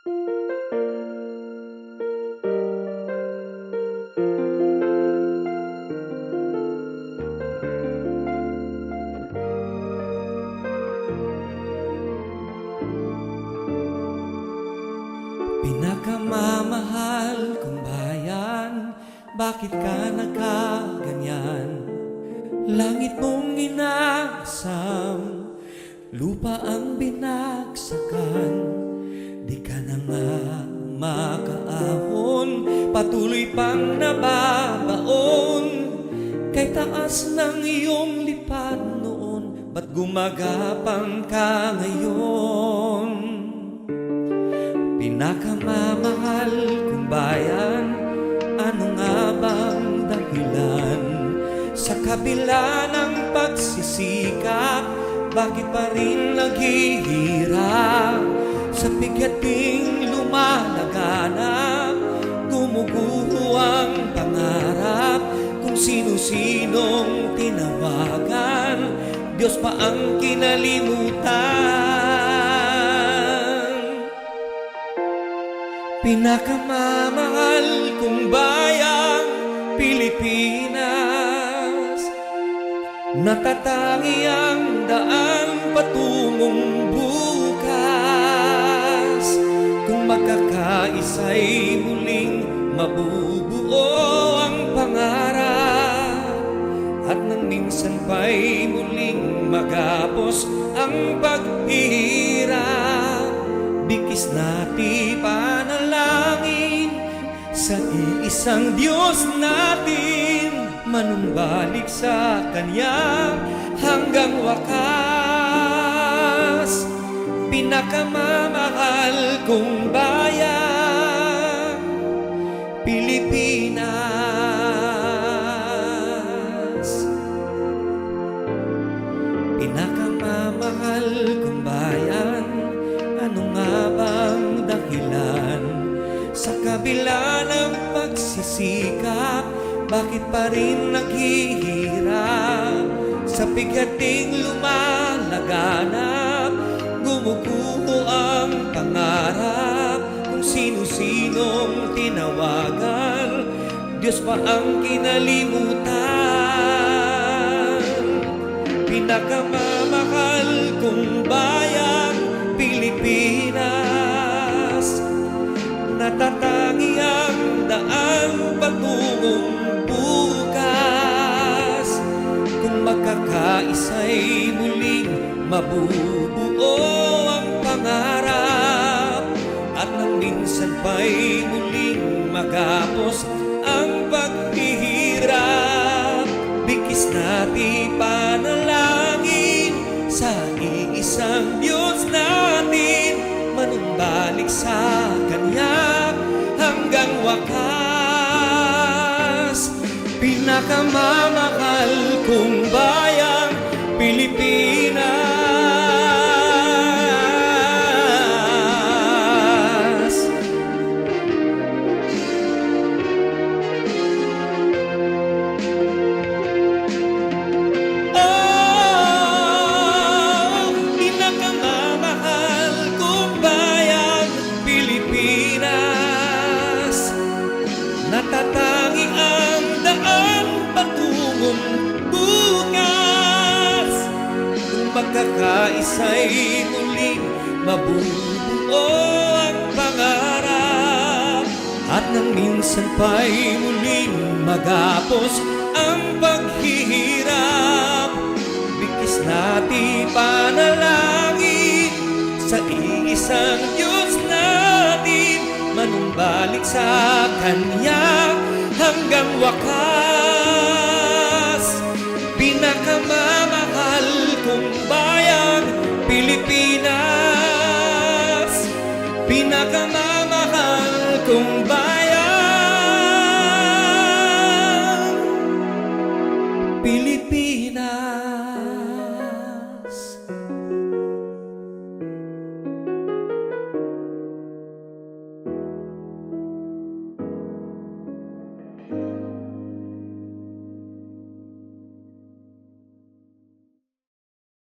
Pinakamamahal kong bayan, bakit ka nagkaganyan? Langit mong inasam, lupa ang binagsakan. Di ka na nga makaahon, patuloy pang nababaon. Kay taas ng iyong lipad noon, ba't gumagapang ka ngayon? Pinakamamahal kong bayan, ano nga bang dahilan? Sa kabila ng pagsisikap, bakit pa rin naghihirap? Sa bigating lumalaganap, gumuguho ang pangarap. Kung sino-sinong tinawagan, Diyos pa ang kinalimutan. Pinakamamahal kong bayang Pilipinas, natatangi ang daan patungong bukas. Kung magkakaisa'y muling mabubuo ang pangarap, at nang minsan pa'y muling magapos ang paghihirap. Bigkis natin panalangin sa iisang Diyos natin, manumbalik sa Kanya hanggang wakas. Pinakamamahal kong bayan, Pilipinas. Pinakamamahal kong bayan, ano nga bang dahilan? Sa kabila ng pagsisikap, bakit pa rin naghihirap? Sa bigating lumalaganap, gumuguho ang pangarap. Kung sino-sinong tinawagan, Diyos pa ang kinalimutan. Pinakamamahal kong bayan, Pilipinas, natatangi ang daan patungong bukas. Kung magkakaisa'y muling mabubuo ang pangarap, at nang minsan pa'y muling magapos ang paghihirap. Bigkis natin panalangin sa iisang Diyos natin, manumbalik sa Kanya hanggang wakas. Pinakamamahal kong bayang Pilipinas, natatangi ang daan patungong bukas. Kung magkakaisa'y muling mabubuo ang pangarap, at nang minsan pa'y muling magapos ang paghihirap. Bigkis natin panalangin sa iisang Diyos natin, manumbalik sa Kanya hanggang wakas. Pinakamamahal kong bayan,